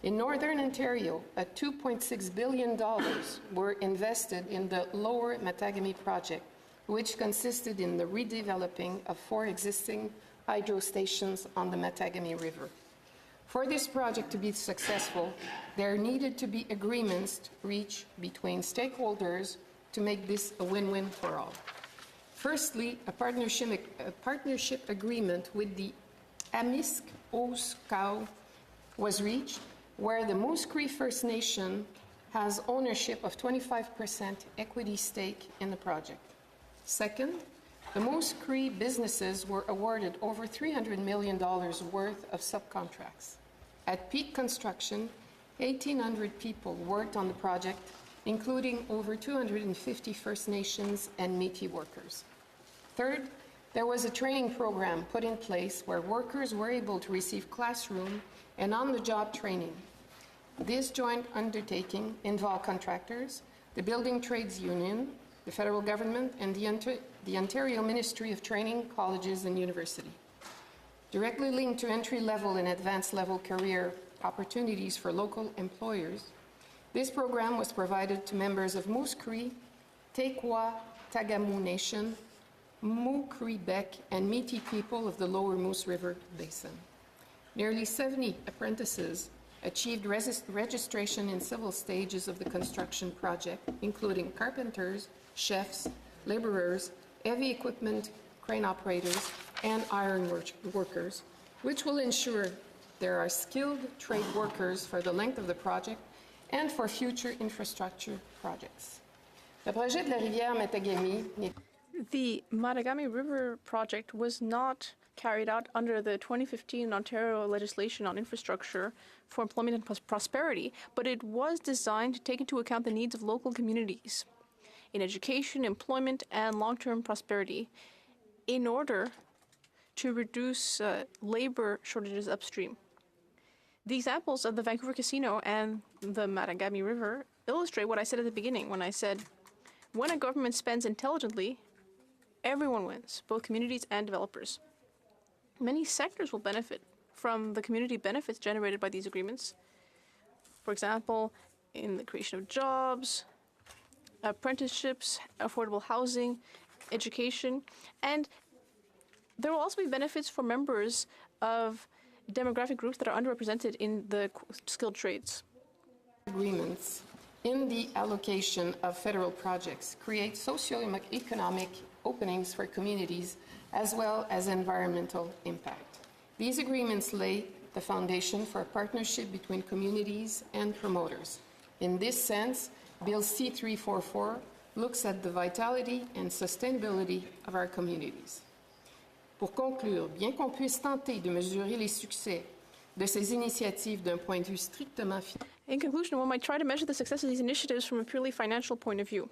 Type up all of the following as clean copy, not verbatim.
In Northern Ontario, $2.6 billion were invested in the Lower Mattagami Project, which consisted in the redeveloping of 4 existing hydro stations on the Mattagami River. For this project to be successful, there needed to be agreements reached between stakeholders to make this a win-win for all. Firstly, a partnership agreement with the Amisk-Oskau was reached, where the Moose Cree First Nation has ownership of 25% equity stake in the project. Second, the Moose Cree businesses were awarded over $300 million worth of subcontracts. At peak construction, 1,800 people worked on the project, including over 250 First Nations and Métis workers. Third, there was a training program put in place where workers were able to receive classroom and on-the-job training. This joint undertaking involved contractors, the Building Trades Union, the federal government, and the Ontario Ministry of Training, Colleges and University. Directly linked to entry-level and advanced-level career opportunities for local employers, this program was provided to members of Moose Cree, Tequah-Tagamu Nation, Moose Cree Bec, and Métis people of the Lower Moose River Basin. Nearly 70 apprentices achieved registration in several stages of the construction project, including carpenters, chefs, laborers, heavy equipment, crane operators, and iron workers, which will ensure there are skilled trade workers for the length of the project and for future infrastructure projects. Le projet de la rivière Mattagami. The Mattagami River project was not carried out under the 2015 Ontario legislation on infrastructure for employment and prosperity, but it was designed to take into account the needs of local communities in education, employment, and long-term prosperity in order to reduce labor shortages upstream. The examples of the Vancouver Casino and the Mattagami River illustrate what I said at the beginning when I said, when a government spends intelligently, everyone wins, both communities and developers. Many sectors will benefit from the community benefits generated by these agreements. For example, in the creation of jobs, apprenticeships, affordable housing, education, and there will also be benefits for members of demographic groups that are underrepresented in the skilled trades. Agreements in the allocation of federal projects create socio-economic openings for communities as well as environmental impact. These agreements lay the foundation for a partnership between communities and promoters. In this sense, Bill C-344 looks at the vitality and sustainability of our communities. Pour conclure, bien qu'on puisse tenter de mesurer les succès de ces initiatives d'un point de vue strictement financier. In conclusion, one might try to measure the success of these initiatives from a purely financial point of view.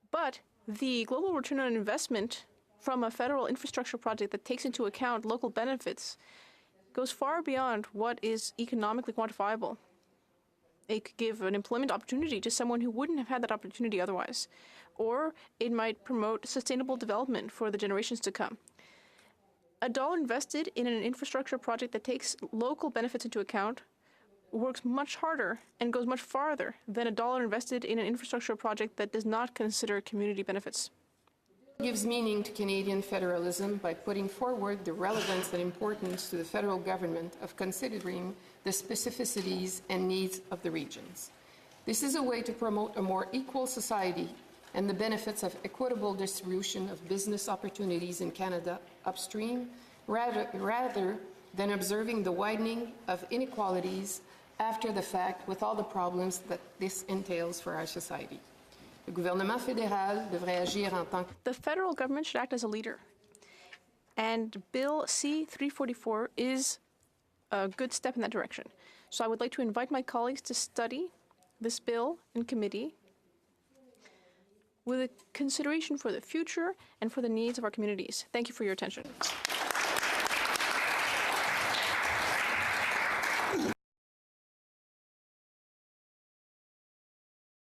But the global return on investment from a federal infrastructure project that takes into account local benefits goes far beyond what is economically quantifiable. It could give an employment opportunity to someone who wouldn't have had that opportunity otherwise. Or it might promote sustainable development for the generations to come. A dollar invested in an infrastructure project that takes local benefits into account works much harder and goes much farther than a dollar invested in an infrastructure project that does not consider community benefits. It gives meaning to Canadian federalism by putting forward the relevance and importance to the federal government of considering the specificities and needs of the regions. This is a way to promote a more equal society and the benefits of equitable distribution of business opportunities in Canada upstream, rather than observing the widening of inequalities after the fact with all the problems that this entails for our society. Le gouvernement fédéral devrait agir en tant que... The federal government should act as a leader. And Bill C-344 is a good step in that direction. So I would like to invite my colleagues to study this bill in committee with a consideration for the future and for the needs of our communities. Thank you for your attention.